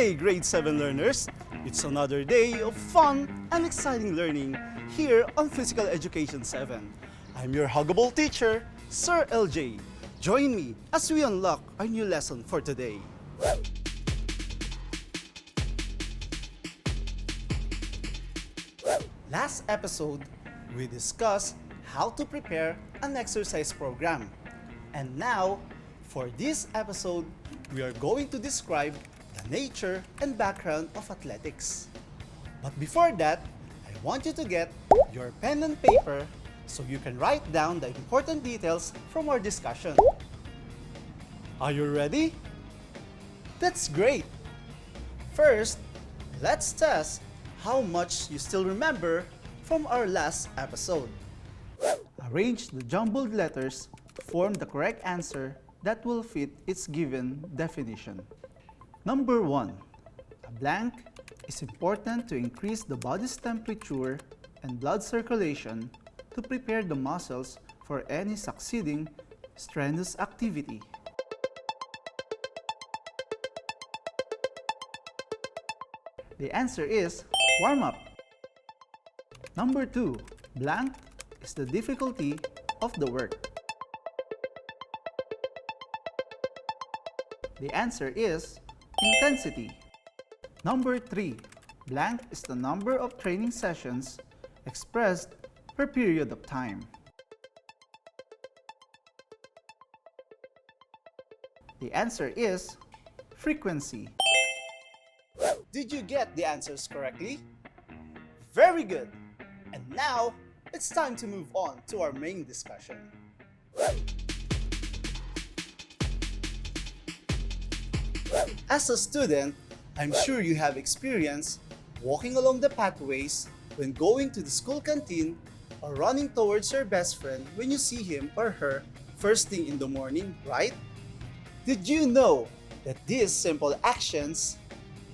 day, grade 7 learners. It's another day of fun and exciting learning here on Physical Education 7. I'm your huggable teacher, Sir LJ. Join me as we unlock our new lesson for today. Last episode, we discussed how to prepare an exercise program. And now, for this episode, we are going to describe the nature and background of athletics. But before that, I want you to get your pen and paper so you can write down the important details from our discussion. Are you ready? That's great! First, let's test how much you still remember from our last episode. Arrange the jumbled letters to form the correct answer that will fit its given definition. Number 1. A blank is important to increase the body's temperature and blood circulation to prepare the muscles for any succeeding strenuous activity. The answer is warm-up. Number 2. Blank is the difficulty of the work. The answer is intensity. Number 3. Blank is the number of training sessions expressed per period of time. The answer is frequency. Did you get the answers correctly? Very good! And now, it's time to move on to our main discussion. As a student, I'm sure you have experience walking along the pathways when going to the school canteen or running towards your best friend when you see him or her first thing in the morning, right? Did you know that these simple actions,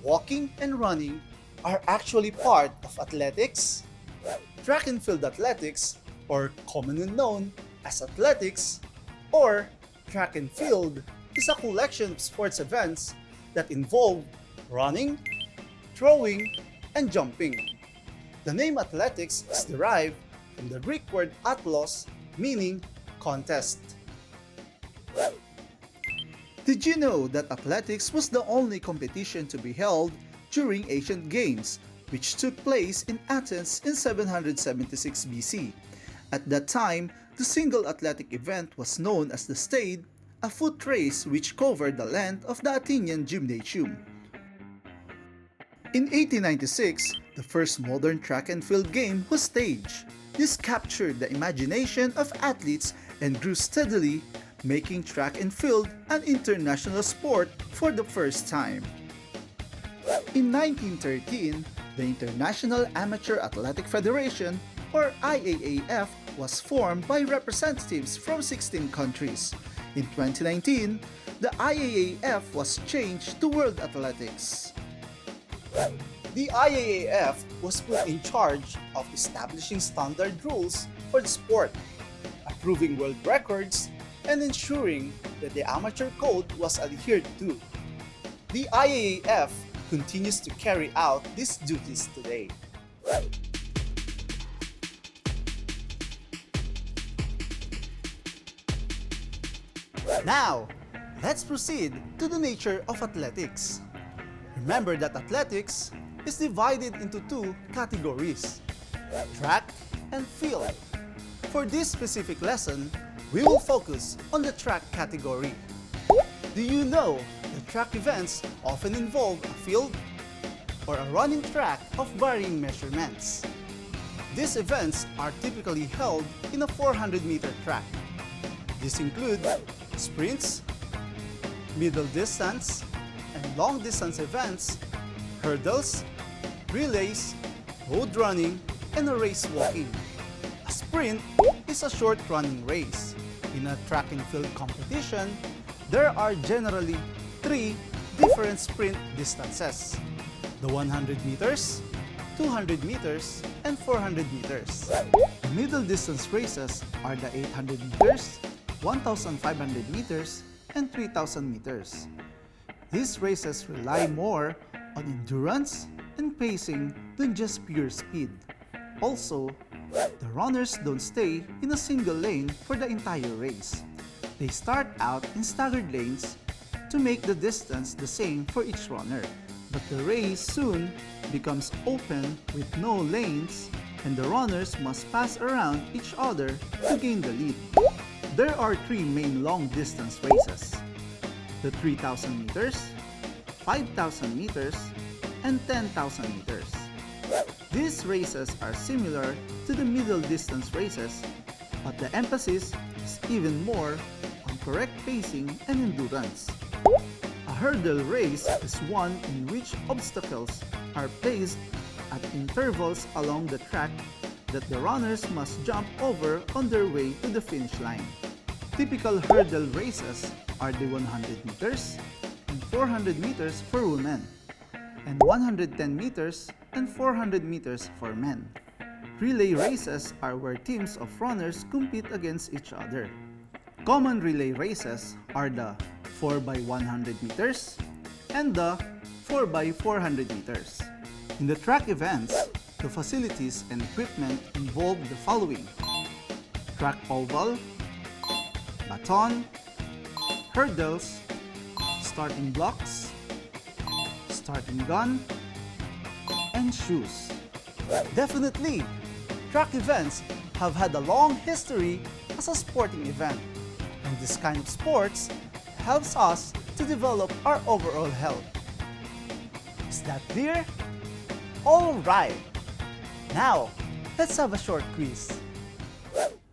walking and running, are actually part of athletics? Track and field athletics, or commonly known as athletics, or track and field, is a collection of sports events that involve running, throwing, and jumping. The name athletics is derived from the Greek word atlos, meaning contest. Did you know that athletics was the only competition to be held during ancient games, which took place in Athens in 776 BC? At that time, the single athletic event was known as the stade, a foot race which covered the length of the Athenian gymnasium. In 1896, the first modern track and field game was staged. This captured the imagination of athletes and grew steadily, making track and field an international sport for the first time. In 1913, the International Amateur Athletic Federation, or IAAF, was formed by representatives from 16 countries. In 2019, the IAAF was changed to World Athletics. The IAAF was put in charge of establishing standard rules for the sport, approving world records, and ensuring that the amateur code was adhered to. The IAAF continues to carry out these duties today. Now, let's proceed to the nature of athletics. Remember that athletics is divided into two categories, track and field. For this specific lesson, we will focus on the track category. Do you know that track events often involve a field or a running track of varying measurements? These events are typically held in a 400-meter track. These include sprints, middle distance, and long distance events, hurdles, relays, road running, and a race walking. A sprint is a short running race. In a track and field competition, there are generally 3 different sprint distances: the 100 meters, 200 meters, and 400 meters. The middle distance races are the 800 meters, 1,500 meters, and 3,000 meters. These races rely more on endurance and pacing than just pure speed. Also, the runners don't stay in a single lane for the entire race. They start out in staggered lanes to make the distance the same for each runner. But the race soon becomes open with no lanes, and the runners must pass around each other to gain the lead. There are three main long-distance races: the 3,000 meters, 5,000 meters, and 10,000 meters. These races are similar to the middle distance races, but the emphasis is even more on correct pacing and endurance. A hurdle race is one in which obstacles are placed at intervals along the track that the runners must jump over on their way to the finish line. Typical hurdle races are the 100 meters and 400 meters for women, and 110 meters and 400 meters for men. Relay races are where teams of runners compete against each other. Common relay races are the 4x100 meters and the 4x400 meters. In the track events, the facilities and equipment involve the following: track oval, baton, hurdles, starting blocks, starting gun, and shoes. Definitely, track events have had a long history as a sporting event, and this kind of sports helps us to develop our overall health. Is that clear? Alright! Now, let's have a short quiz.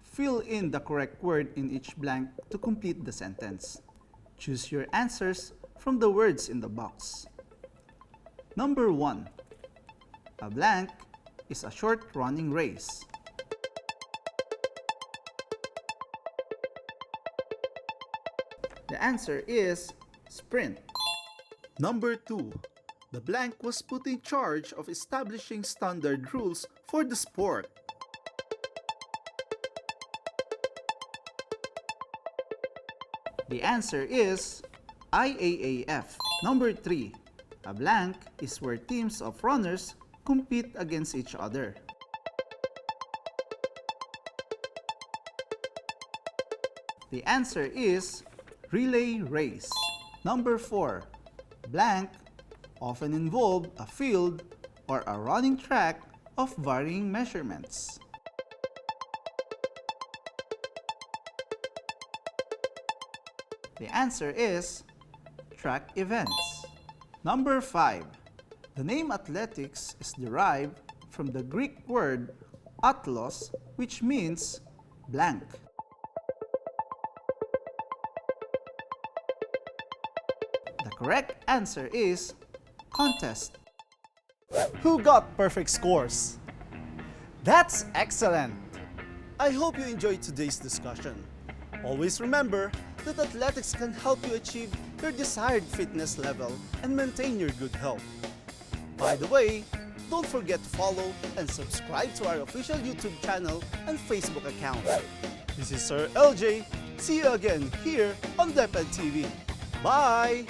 Fill in the correct word in each blank to complete the sentence. Choose your answers from the words in the box. Number 1. A blank is a short running race. The answer is sprint. Number 2. The blank was put in charge of establishing standard rules for the sport. The answer is IAAF. Number 3. A blank is where teams of runners compete against each other. The answer is relay race. Number 4. Blank often involve a field or a running track of varying measurements. The answer is track events. Number 5. The name athletics is derived from the Greek word atlos, which means blank. The correct answer is contest. Who got perfect scores? That's excellent! I hope you enjoyed today's discussion. Always remember that athletics can help you achieve your desired fitness level and maintain your good health. By the way, don't forget to follow and subscribe to our official YouTube channel and Facebook account. This is Sir LJ. See you again here on DepEd TV. Bye!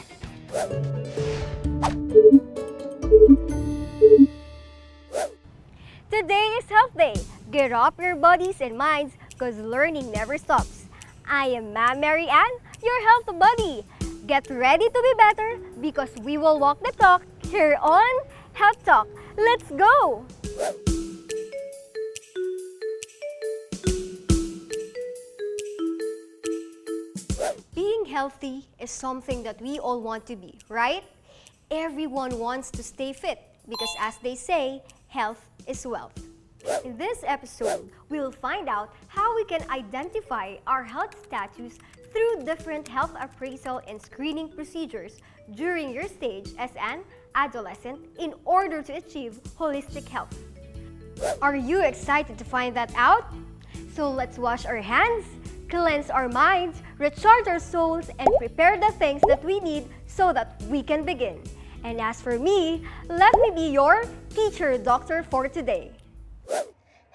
Today is Health Day. Get up your bodies and minds because learning never stops. I am Ma'am Mary Ann, your health buddy. Get ready to be better because we will walk the talk here on Health Talk. Let's go! Being healthy is something that we all want to be, right? Everyone wants to stay fit because, as they say, health is wealth. In this episode, we will find out how we can identify our health status through different health appraisal and screening procedures during your stage as an adolescent in order to achieve holistic health. Are you excited to find that out? So let's wash our hands, cleanse our minds, recharge our souls, and prepare the things that we need so that we can begin. And as for me, let me be your teacher doctor for today.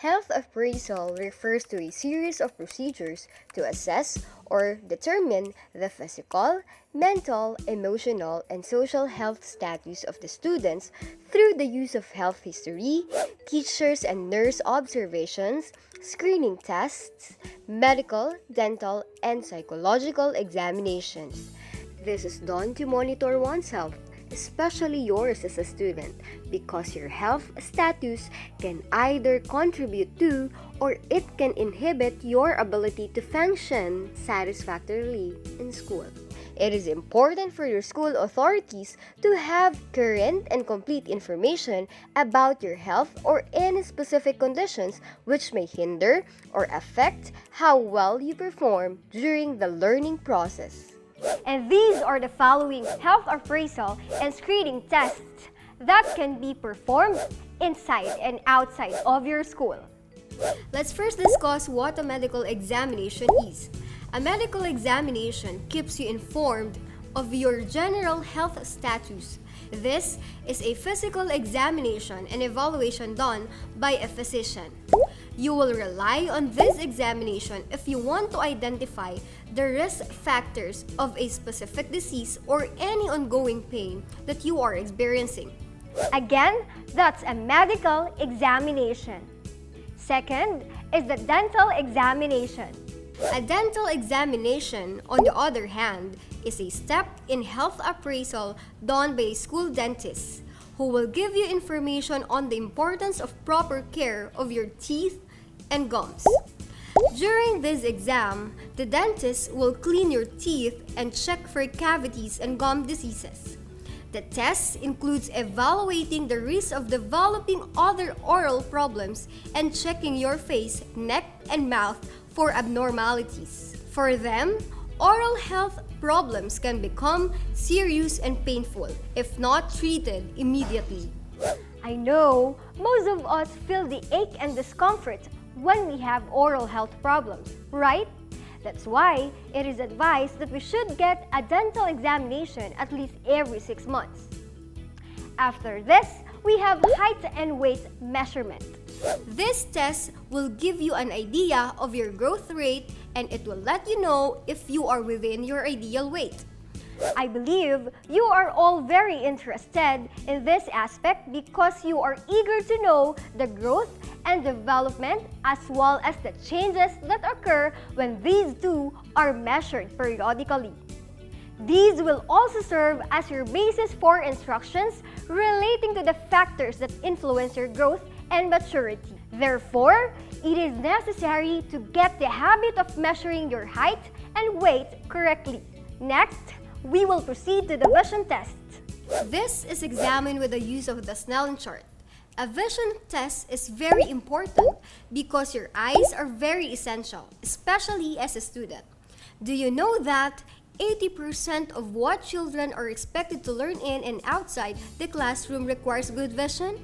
Health appraisal refers to a series of procedures to assess or determine the physical, mental, emotional, and social health status of the students through the use of health history, teachers and nurse observations, screening tests, medical, dental, and psychological examinations. This is done to monitor one's health, especially yours as a student, because your health status can either contribute to or it can inhibit your ability to function satisfactorily in school. It is important for your school authorities to have current and complete information about your health or any specific conditions which may hinder or affect how well you perform during the learning process. And these are the following health appraisal and screening tests that can be performed inside and outside of your school. Let's first discuss what a medical examination is. A medical examination keeps you informed of your general health status. This is a physical examination and evaluation done by a physician. You will rely on this examination if you want to identify the risk factors of a specific disease or any ongoing pain that you are experiencing. Again, that's a medical examination. Second is the dental examination. A dental examination, on the other hand, is a step in health appraisal done by a school dentist who will give you information on the importance of proper care of your teeth and gums. During this exam, the dentist will clean your teeth and check for cavities and gum diseases. The test includes evaluating the risk of developing other oral problems and checking your face, neck, and mouth for abnormalities. For them, oral health problems can become serious and painful if not treated immediately. I know most of us feel the ache and discomfort when we have oral health problems, right? That's why it is advised that we should get a dental examination at least every 6 months. After this, we have height and weight measurement. This test will give you an idea of your growth rate and it will let you know if you are within your ideal weight. I believe you are all very interested in this aspect because you are eager to know the growth and development as well as the changes that occur when these two are measured periodically. These will also serve as your basis for instructions relating to the factors that influence your growth and maturity. Therefore, it is necessary to get the habit of measuring your height and weight correctly. Next, we will proceed to the vision test. This is examined with the use of the Snellen chart. A vision test is very important because your eyes are very essential, especially as a student. Do you know that 80% of what children are expected to learn in and outside the classroom requires good vision?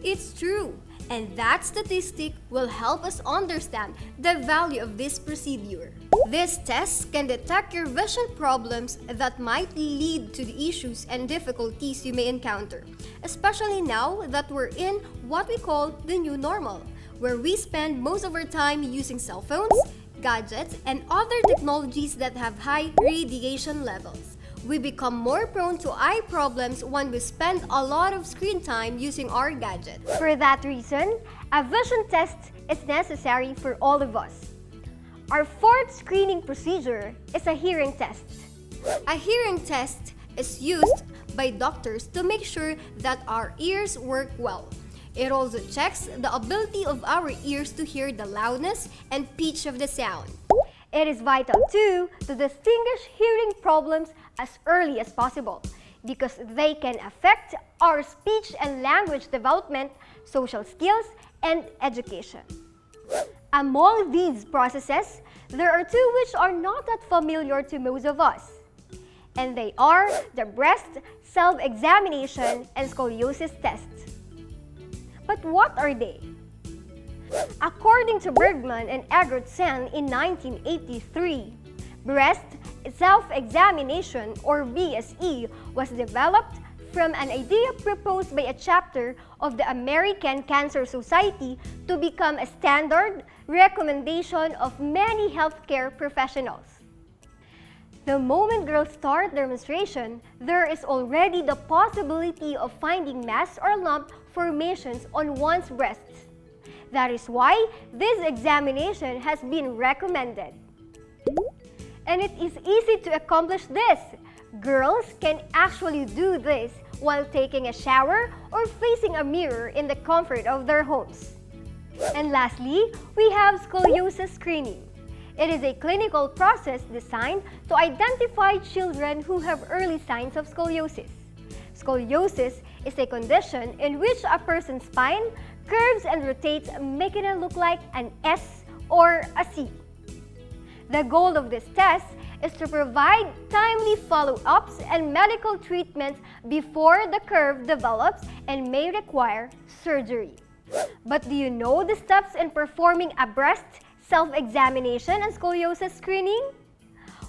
It's true, and that statistic will help us understand the value of this procedure. This test can detect your vision problems that might lead to the issues and difficulties you may encounter, especially now that we're in what we call the new normal, where we spend most of our time using cell phones, gadgets, and other technologies that have high radiation levels. We become more prone to eye problems when we spend a lot of screen time using our gadgets. For that reason, a vision test is necessary for all of us. Our fourth screening procedure is a hearing test. A hearing test is used by doctors to make sure that our ears work well. It also checks the ability of our ears to hear the loudness and pitch of the sound. It is vital too to distinguish hearing problems as early as possible because they can affect our speech and language development, social skills, and education. Among these processes, there are two which are not that familiar to most of us, and they are the breast self-examination and scoliosis tests. But what are they? According to Bergman and Egertsen in 1983, breast self-examination or BSE was developed from an idea proposed by a chapter of the American Cancer Society to become a standard recommendation of many healthcare professionals. The moment girls start their menstruation, there is already the possibility of finding mass or lump formations on one's breasts. That is why this examination has been recommended. And it is easy to accomplish this. Girls can actually do this while taking a shower or facing a mirror in the comfort of their homes. And lastly, we have scoliosis screening. It is a clinical process designed to identify children who have early signs of scoliosis. Scoliosis is a condition in which a person's spine curves and rotates, making it look like an S or a C. The goal of this test is to provide timely follow-ups and medical treatments before the curve develops and may require surgery. But do you know the steps in performing a breast self-examination and scoliosis screening?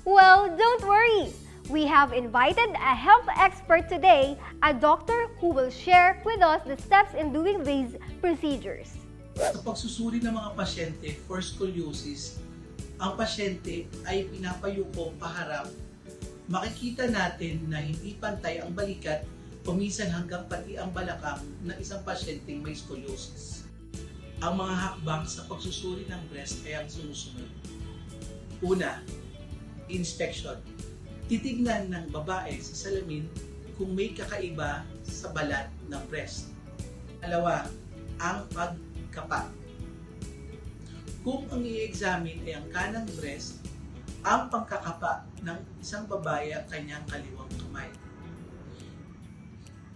Well, don't worry. We have invited a health expert today, a doctor who will share with us the steps in doing these procedures. Sa pagsusuri ng mga pasyente for scoliosis, ang pasyente ay pinapayuko paharap. Makikita natin na hindi pantay ang balikat o minsan hanggang pati ang balakang ng isang pasyenteng may scoliosis. Ang mga hakbang sa pagsusuri ng breast ay ang sumusunod. Una, inspection. Titignan ng babae sa salamin kung may kakaiba sa balat ng breast. Dalawa, ang pagkapa. Kung ang i-examine ay ang kanang breast, ang pagkakapa ng isang babae ang kanyang kaliwang kamay.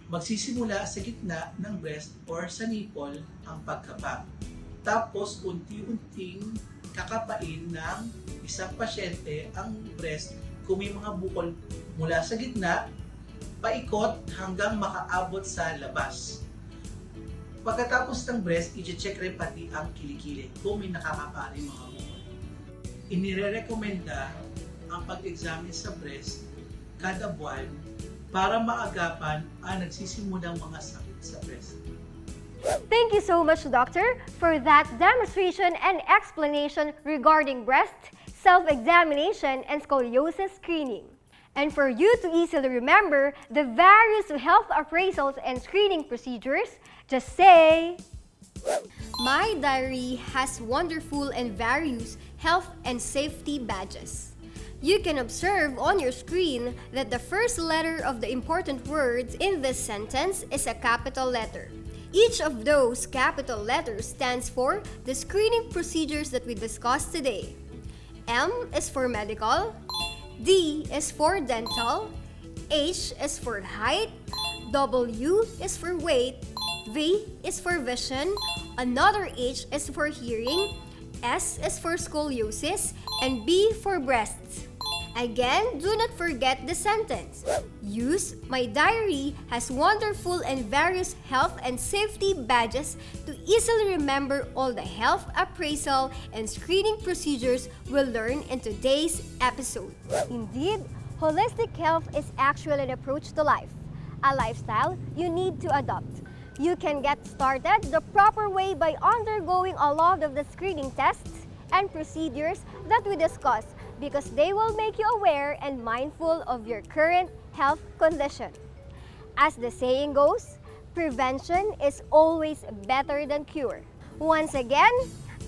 Magsisimula sa gitna ng breast or sa nipple ang pagkapa. Tapos unti-unting kakapain ng isang pasyente ang breast kung may mga bukol mula sa gitna, paikot hanggang makaabot sa labas. Pagkatapos ng breast, i-check rin pati ang kilikili kung may nakakapari mga bukol. Inirerekomenda ang pag-examine sa breast kada buwan para maagapan ang nagsisimulang mga sakit sa breast. Thank you so much, Doctor, for that demonstration and explanation regarding breast self-examination and scoliosis screening. And for you to easily remember the various health appraisals and screening procedures, just say, My diary has wonderful and various health and safety badges. You can observe on your screen that the first letter of the important words in this sentence is a capital letter. Each of those capital letters stands for the screening procedures that we discussed today. M is for medical, D is for dental, H is for height, W is for weight, V is for vision, another H is for hearing, S is for scoliosis, and B for breasts. Again, do not forget the sentence. Use My diary has wonderful and various health and safety badges to easily remember all the health appraisal and screening procedures we'll learn in today's episode. Indeed, holistic health is actually an approach to life, a lifestyle you need to adopt. You can get started the proper way by undergoing a lot of the screening tests and procedures that we discussed because they will make you aware and mindful of your current health condition. As the saying goes, prevention is always better than cure. Once again,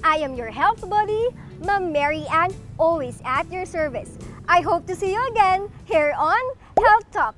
I am your health buddy, Ma'am Mary Ann, always at your service. I hope to see you again here on Health Talk.